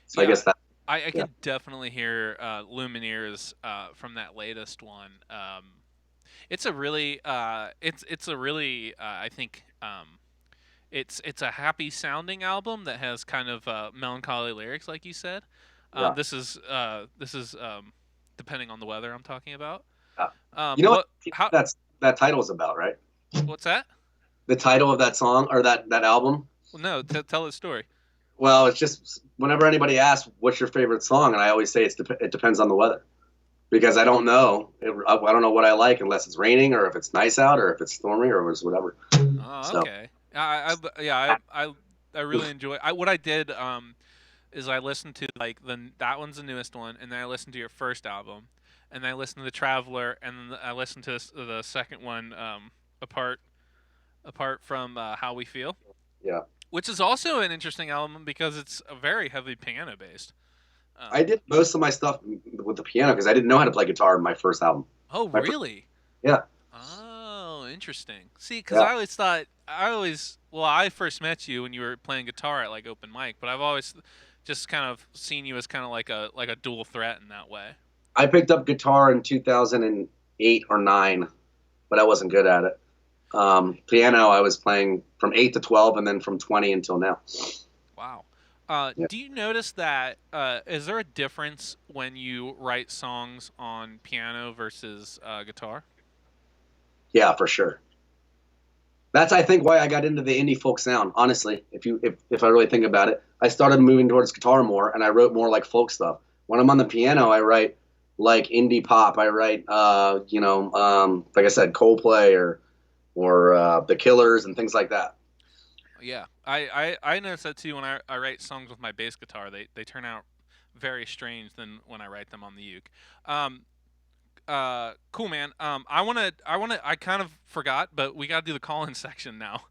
So I Yeah, guess that, I yeah, could definitely hear Lumineers from that latest one. It's a really I think it's a happy sounding album that has kind of melancholy lyrics, like you said. yeah, This is depending on the weather I'm talking about. yeah. You know what What how that title is about, right? what's that? The title of that song or that album. Well, no, tell the story. Well, it's just whenever anybody asks what's your favorite song, and I always say it depends on the weather because I don't know. I don't know what I like unless it's raining or if it's nice out or if it's stormy or if it's whatever. Oh, So okay. Yeah, I really enjoy. What I did is I listened to like that one's the newest one, and then I listened to your first album, and then I listened to the Traveler, and then I listened to the second one apart. apart from How We Feel, Yeah. which is also an interesting album because it's a very heavy piano based. I Um, did most of my stuff with the piano because I didn't know how to play guitar in my first album. oh, My first, really? yeah, Oh, interesting. See, because yeah. I always thought well, I first met you when you were playing guitar at like open mic, but I've always just kind of seen you as kind of like a dual threat in that way. I picked up guitar in 2008 or nine, but I wasn't good at it. Piano, I was playing from 8 to 12, and then from 20 until now. Wow. Yeah, Do you notice that? Is there a difference when you write songs on piano versus guitar? yeah, for sure. That's I think why I got into the indie folk sound. Honestly, if I really think about it, I started moving towards guitar more, and I wrote more like folk stuff. When I'm on the piano, I write like indie pop. I write, like I said, Coldplay or the Killers and things like that. Yeah, I notice that too when I write songs with my bass guitar. They turn out very strange than when I write them on the uke. Um, cool, man. I kind of forgot, but we got to do the call-in section now.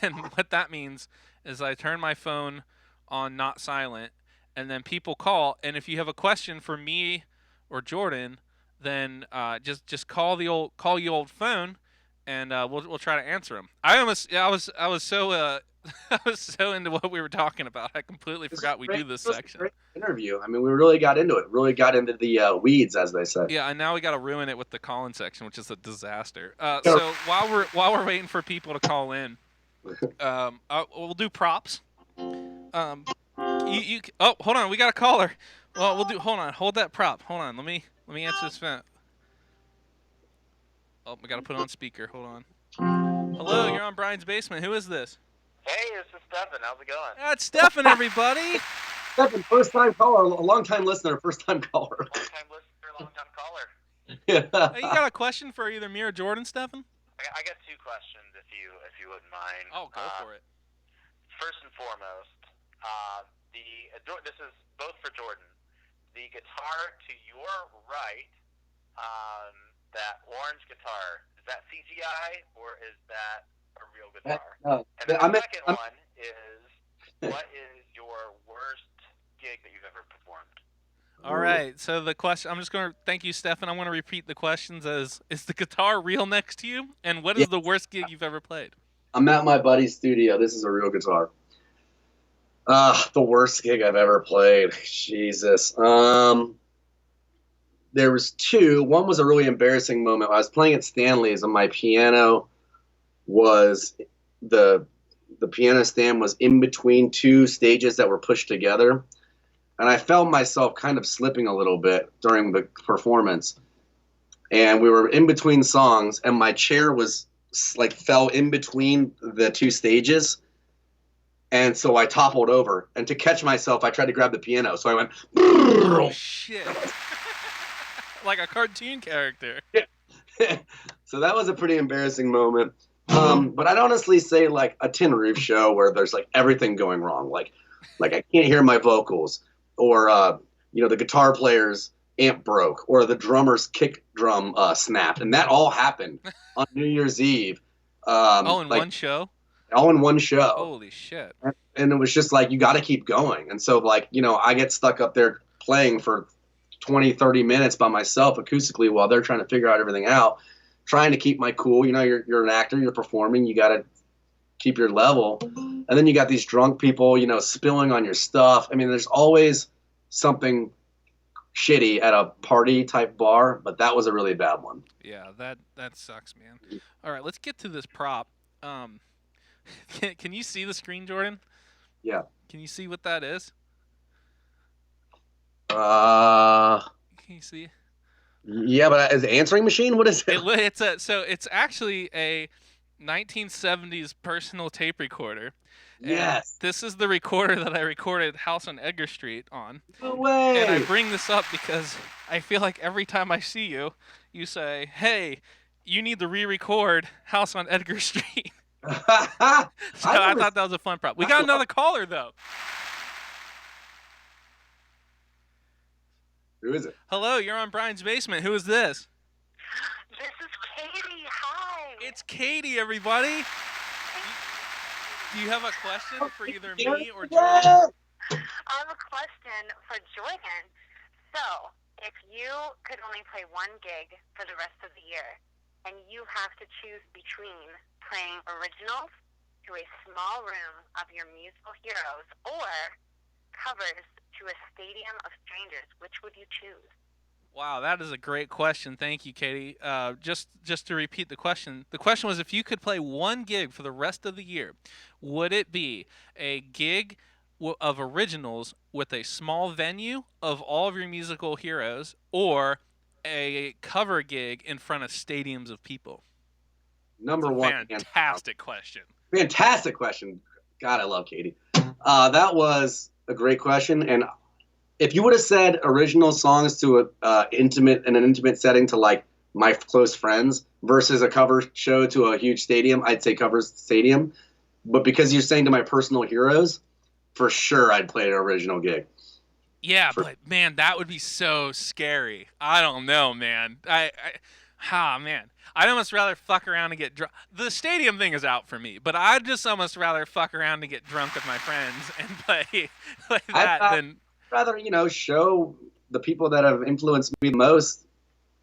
And what that means is I turn my phone on not silent, and then people call. And if you have a question for me or Jordan, then just call the old phone, and we'll try to answer them. I was so I was so into what we were talking about. I completely This was forgot we great. do this This was a section. great interview. I mean, we really got into it. Really got into the weeds, as they say. Yeah, and now we got to ruin it with the call-in section, which is a disaster. Yeah. So while we're waiting for people to call in, we'll do props. Um, oh, hold on, we got a caller. Well, we'll do. Hold on, hold that prop. Hold on, let me answer this phone. Oh, we got to put it on speaker. Hold on. Hello, you're on Brian's Basement. Who is this? Hey, this is Stefan. How's it going? That's Stefan, everybody. Stefan, first time caller, a long time listener, first time caller. Long-time listener, long-time caller. Hey, you got a question for either me or Jordan, Stefan? I got two questions, if you wouldn't mind. Oh, go for it. First and foremost, this is both for Jordan. The guitar to your right, that orange guitar, is that CGI or is that a real guitar? And then the second one is, what is your worst gig that you've ever performed? All right. So the question, I'm just going to thank you, Stefan. I want to repeat the questions as: is the guitar real next to you? And what is the worst gig you've ever played? I'm at my buddy's studio. This is a real guitar. The worst gig I've ever played. Jesus. There was two. One was a really embarrassing moment. I was playing at Stanley's, and my piano was the piano stand was in between two stages that were pushed together, and I felt myself kind of slipping a little bit during the performance. And we were in between songs, and my chair was like fell in between the two stages. And so I toppled over, and to catch myself, I tried to grab the piano. So I went, oh shit, like a cartoon character. So that was a pretty embarrassing moment. But I'd honestly say like a Tin Roof show where there's like everything going wrong, like I can't hear my vocals, or the guitar player's amp broke, or the drummer's kick drum snapped, and that all happened on New Year's Eve. In one show. All in one show. Holy shit. And it was just like, you got to keep going. And so like, I get stuck up there playing for 20, 30 minutes by myself acoustically while they're trying to figure out everything out, trying to keep my cool. You're an actor, you're performing, you got to keep your level. And then you got these drunk people, spilling on your stuff. I mean, there's always something shitty at a party type bar, but that was a really bad one. Yeah, that sucks, man. All right, let's get to this prop. Can you see the screen, Jordan? Yeah. Can you see what that is? Can you see? Yeah, but is it an answering machine? What is it? It's actually a 1970s personal tape recorder. Yes. This is the recorder that I recorded House on Edgar Street on. No way. And I bring this up because I feel like every time I see you, you say, "Hey, you need to re-record House on Edgar Street." So I thought that was a fun prop. We got another caller though. Who is it? Hello, you're on Brian's Basement. Who is this? This is Katie. Hi. It's Katie, everybody. Do you have a question for either Yeah. me or Jordan? I have a question for Jordan. So, if you could only play one gig for the rest of the year, and you have to choose between playing originals to a small room of your musical heroes or covers to a stadium of strangers, which would you choose? Wow, that is a great question. Thank you, Katie. Just to repeat the question was if you could play one gig for the rest of the year, would it be a gig of originals with a small venue of all of your musical heroes, or a cover gig in front of stadiums of people? That's Number a one, hands down. fantastic question. Fantastic question. God, I love Katie. That was a great question. And if you would have said original songs to an intimate setting to like my close friends versus a cover show to a huge stadium, I'd say covers stadium. But because you're saying to my personal heroes, for sure I'd play an original gig. Yeah, but man, that would be so scary. I don't know, man. Man, I'd almost rather fuck around and get drunk. The stadium thing is out for me, but I'd just almost rather fuck around and get drunk with my friends and play that than. Rather, show the people that have influenced me the most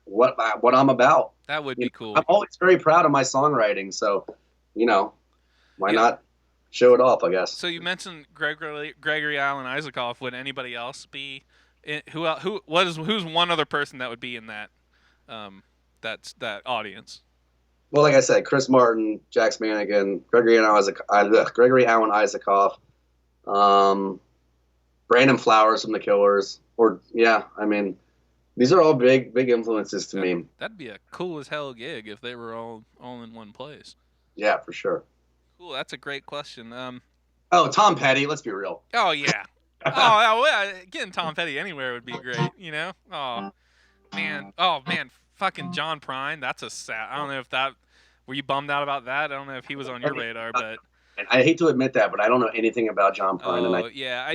what I'm about. That would be cool. I'm always very proud of my songwriting, so why not show it off? I guess. So you mentioned Gregory Allen Isaacoff. Would anybody else be? Who's one other person that would be in that? That audience. Well, like I said, Chris Martin, Jax Mannigan, Gregory Allen Isaacoff, Brandon Flowers from The Killers, these are all big influences to me. That'd be a cool as hell gig if they were all in one place. Yeah, for sure. Cool, that's a great question. Tom Petty, let's be real. Oh yeah. Yeah, getting Tom Petty anywhere would be great. Oh man, fucking John Prine. That's a sad. I don't know if that. Were you bummed out about that? I don't know if he was on your radar, but. I hate to admit that, but I don't know anything about John Prine.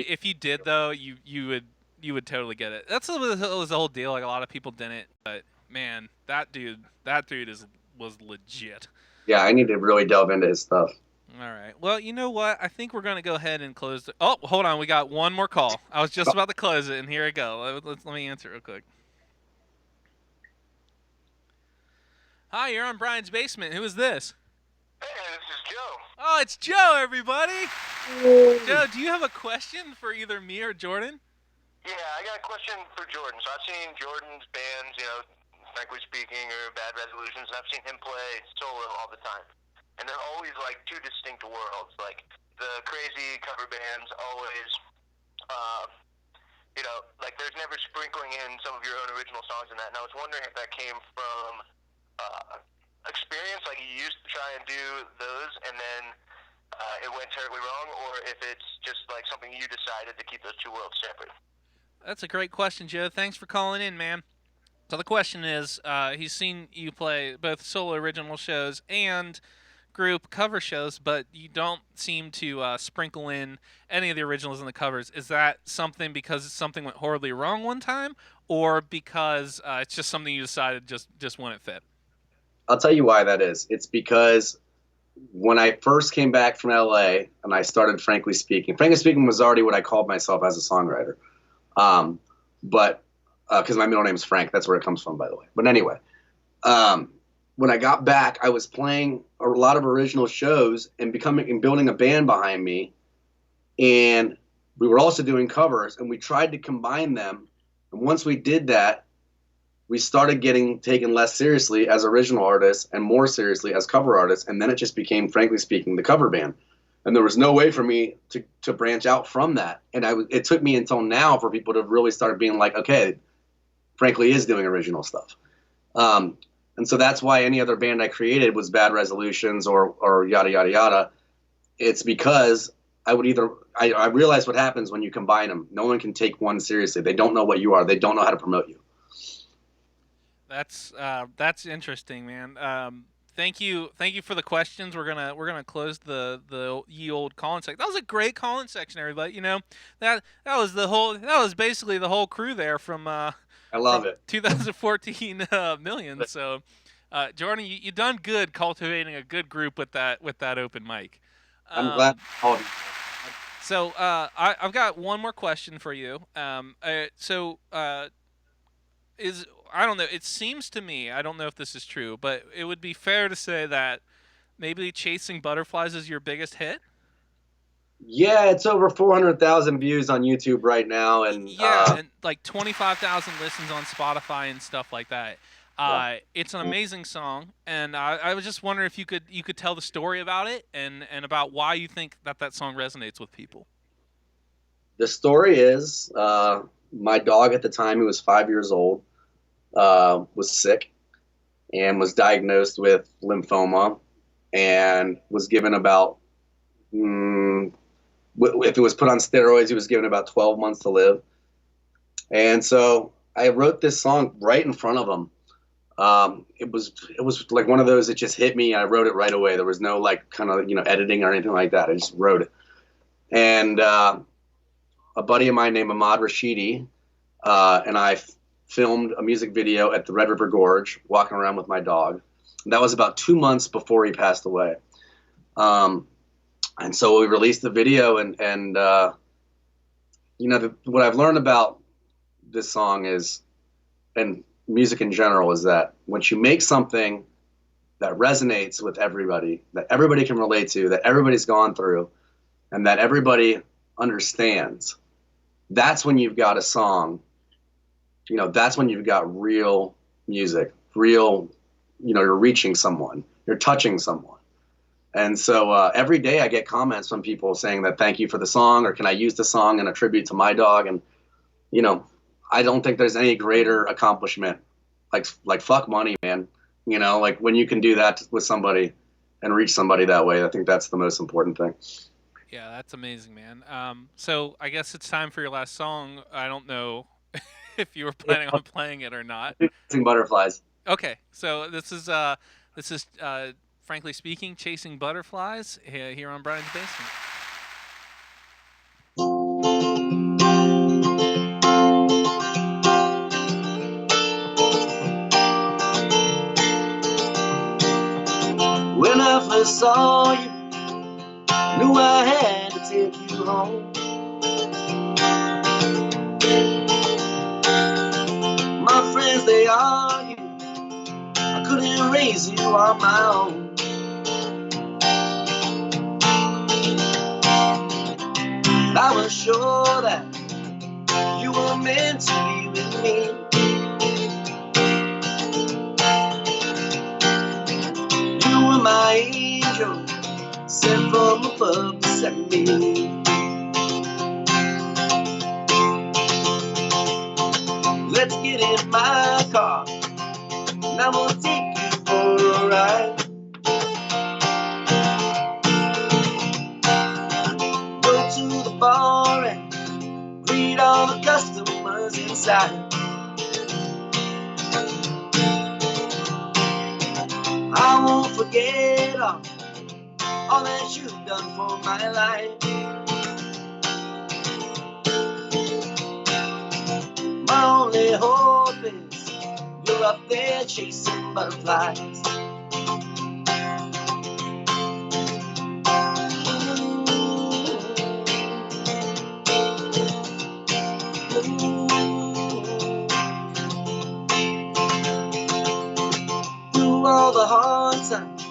If you did though, you would totally get it. That's was the whole deal. Like a lot of people didn't, but man, that dude was legit. Yeah, I need to really delve into his stuff. All right. Well, you know what? I think we're gonna go ahead and close. Oh, hold on. We got one more call. I was just about to close it, and here I go. Let me answer real quick. Hi, you're on Brian's Basement. Who is this? Hey, this is Joe. Oh, it's Joe, everybody. Joe, do you have a question for either me or Jordan? Yeah, I got a question for Jordan. So I've seen Jordan's bands, frankly speaking, or Bad Resolutions, and I've seen him play solo all the time. And they're always like two distinct worlds. Like the crazy cover bands always, like there's never sprinkling in some of your own original songs in that. And I was wondering if that came from experience, like you used to try and do those and then it went terribly wrong, or if it's just like something you decided to keep those two worlds separate. That's a great question, Joe. Thanks for calling in, man. So the question is, he's seen you play both solo original shows and group cover shows, but you don't seem to sprinkle in any of the originals in the covers. Is that something because something went horribly wrong one time, or because it's just something you decided just wouldn't fit? I'll tell you why that is. It's because when I first came back from LA and I started Frankly Speaking was already what I called myself as a songwriter. But because my middle name is Frank, that's where it comes from, by the way. But anyway, when I got back, I was playing a lot of original shows and building a band behind me. And we were also doing covers, and we tried to combine them. And once we did that, we started getting taken less seriously as original artists and more seriously as cover artists. And then it just became, Frankly Speaking, the cover band. And there was no way for me to branch out from that. And it took me until now for people to really start being like, okay, Frankly is doing original stuff. And so that's why any other band I created was Bad Resolutions or yada, yada, yada. It's because I realize what happens when you combine them. No one can take one seriously. They don't know what you are. They don't know how to promote you. That's interesting, man. Thank you for the questions. We're gonna close the ye old Callin section. That was a great Callin section, everybody. That was basically the whole crew there from I love it. 2014 Million. So, Jordan, you done good cultivating a good group with that open mic. I'm glad. Um, Oh, so I've got one more question for you. Is I don't know. It seems to me, I don't know if this is true, but it would be fair to say that maybe Chasing Butterflies is your biggest hit. yeah, it's over 400,000 views on YouTube right now, and Yeah, and like 25,000 listens on Spotify and stuff like that. yeah. It's an amazing song, and I was just wondering if you could tell the story about it and about why you think that song resonates with people. The story is my dog at the time, who was 5 years old, was sick and was diagnosed with lymphoma and was given about, if it was put on steroids, he was given about 12 months to live. And so I wrote this song right in front of him. It was like one of those that just hit me. I wrote it right away. There was no like kind of editing or anything like that. I just wrote it. And a buddy of mine named Ahmad Rashidi and I filmed a music video at the Red River Gorge, walking around with my dog. That was about 2 months before he passed away. And so we released the video, and what I've learned about this song is, and music in general, is that once you make something that resonates with everybody, that everybody can relate to, that everybody's gone through, and that everybody understands, that's when you've got a song. That's when you've got real music, real, you're reaching someone, you're touching someone. And so every day I get comments from people saying that thank you for the song, or can I use the song in a tribute to my dog? And, I don't think there's any greater accomplishment. Like fuck money, man. Like when you can do that with somebody and reach somebody that way, I think that's the most important thing. Yeah, that's amazing, man. So I guess it's time for your last song. I don't know if you were planning on playing it or not. Chasing Butterflies. Okay, so this is frankly speaking, Chasing Butterflies here on Brian's Basement. When I first saw you, knew I had to take you home. My friends, they argue I couldn't raise you on my own. I was sure that you were meant to be with me. You were my angel, sent from above to set me. Let's get in my car, and I'm gonna take you for a ride. Go to the bar and greet all the customers inside. I won't forget all that you've done for my life. My only hope is you're up there chasing butterflies. Through all the hard times,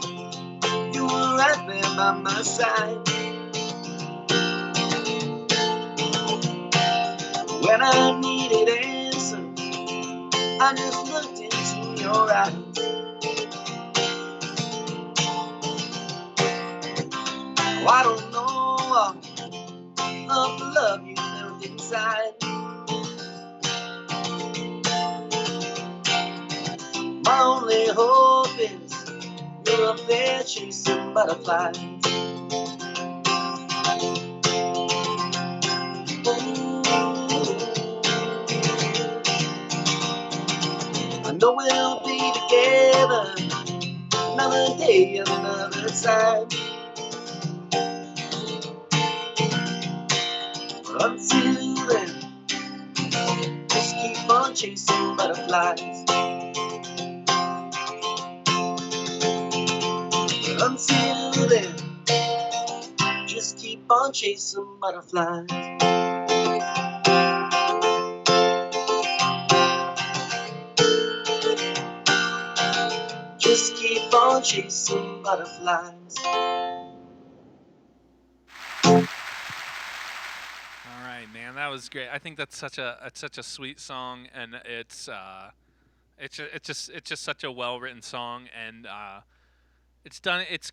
you were right there by my side. When I needed answers, I just looked into your eyes. Oh, I don't know all of the love you felt inside. My only hope is you're up there chasing butterflies. I know we'll be together another day, another time. But until then, just keep on chasing butterflies. But until then, on chasing butterflies. Just keep on chasing butterflies. All right, man, that was great. I think that's such a sweet song, and it's just such a well written song, and it's done. It's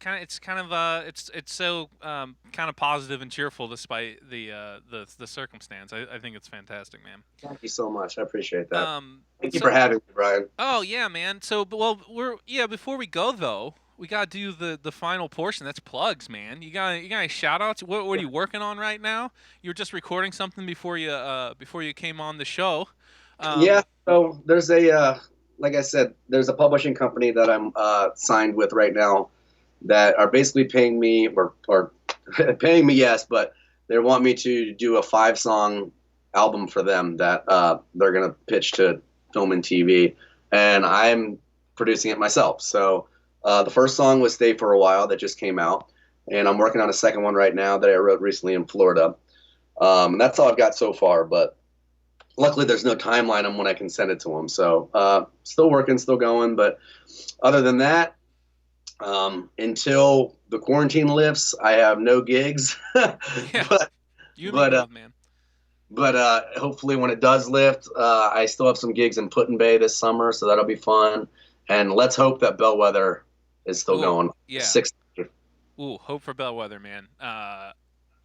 so kind of positive and cheerful despite the circumstance. I think it's fantastic, man. Thank you so much. I appreciate that. Thank you So, for having me, Brian. oh yeah, man. So, before we go though, we gotta do the final portion. That's plugs, man. You got any shout outs? What are you working on right now? You were just recording something before you came on the show. Yeah. So there's like I said, there's a publishing company that I'm signed with right now that are basically paying me or paying me, yes, but they want me to do a 5-song album for them that they're gonna pitch to film and TV, and I'm producing it myself. So the first song was "Stay for a While" that just came out, and I'm working on a second one right now that I wrote recently in Florida. And that's all I've got so far, but luckily there's no timeline on when I can send it to them. So still working, still going, but other than that, until the quarantine lifts, I have no gigs. Yeah, man. But hopefully when it does lift, I still have some gigs in Put-in-Bay this summer, so that'll be fun. And let's hope that Bellwether is still going. Yeah. 6. Ooh, hope for Bellwether, man.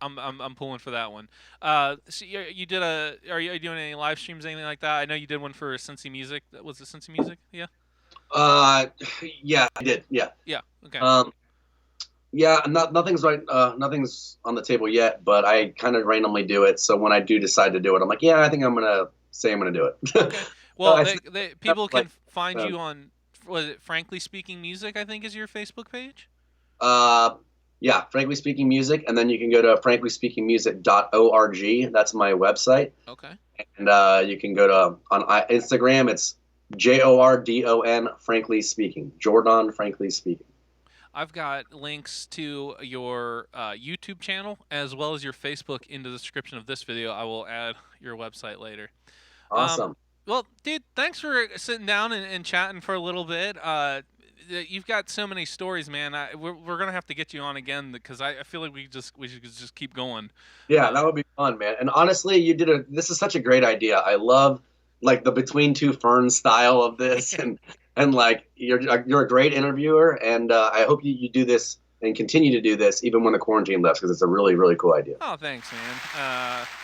I'm pulling for that one. So you did are you doing any live streams, anything like that? I know you did one for Cincy Music. Was it Cincy Music? Yeah. Yeah, I did. Yeah. Yeah. Okay. Yeah, nothing's nothing's on the table yet, but I kind of randomly do it. So when I do decide to do it, I'm like, yeah, I think I'm gonna do it. Okay. Well, people can find you on, was it Frankly Speaking Music, I think is your Facebook page? Yeah, Frankly Speaking Music, and then you can go to franklySpeakingMusic.org. That's my website. Okay. And you can go to on Instagram. It's JORDON Frankly Speaking. Jordan Frankly Speaking. I've got links to your YouTube channel as well as your Facebook in the description of this video. I will add your website later. Awesome. Well, dude, thanks for sitting down and chatting for a little bit. You've got so many stories, man. We're gonna have to get you on again because I feel like we should just keep going. Yeah, that would be fun, man. And honestly, this is such a great idea. I love like the Between Two Ferns style of this, and like you're a great interviewer, and I hope you do this and continue to do this even when the quarantine lifts because it's a really, really cool idea. Oh, thanks, man.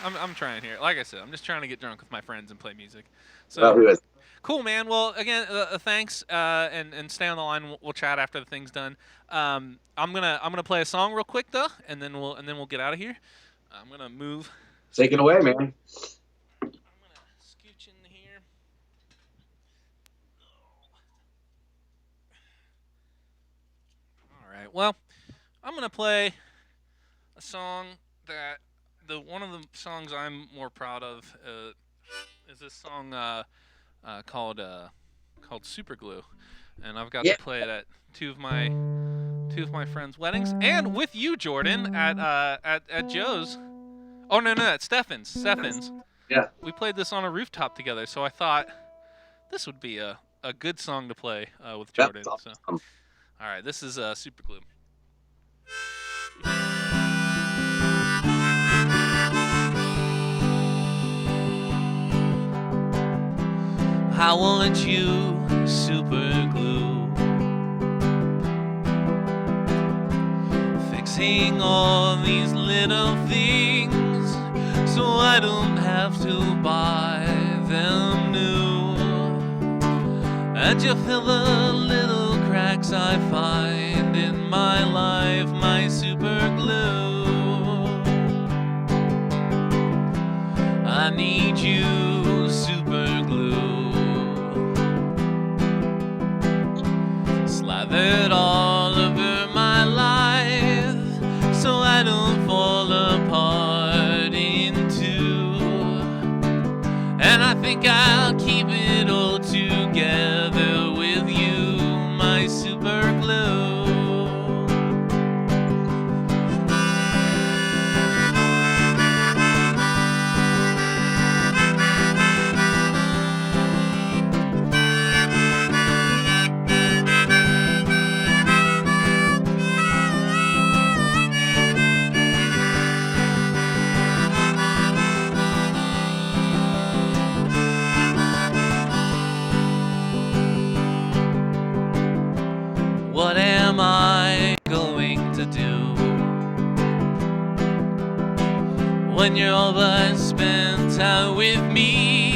I'm trying here. Like I said, I'm just trying to get drunk with my friends and play music. So who is? Cool, man. Well, again, thanks, and stay on the line. We'll chat after the thing's done. I'm gonna play a song real quick though, and then we'll get out of here. I'm gonna move. Take it away, man. I'm gonna scooch in here. All right. Well, I'm gonna play a song that one of the songs I'm more proud of is this song called Super Glue, and I've got to play it at two of my friends' weddings, and with you, Jordan, at Joe's. Oh no, at Stefan's. Yeah. We played this on a rooftop together, so I thought this would be a good song to play with Jordan. That's awesome. So, all right, this is Super Glue. I want you super glue, fixing all these little things so I don't have to buy them new, and you fill the little cracks I find in my life, my super glue. I need you super glue, slathered all over my life so I don't fall apart in two, and I think I'll keep it all together with you, my super glue. What am I going to do when you're all but spent out with me,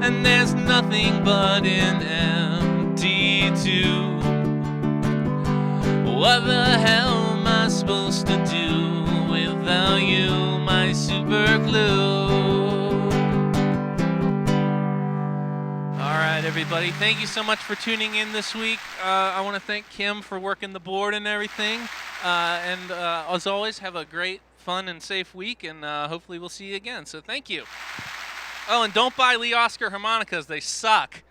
and there's nothing but an empty tube? What the hell am I supposed to do without you, my super glue? All right, everybody, thank you so much for tuning in this week. I want to thank Kim for working the board and everything. And as always, have a great, fun, and safe week, and hopefully we'll see you again. So thank you. Oh, and don't buy Lee Oscar harmonicas. They suck.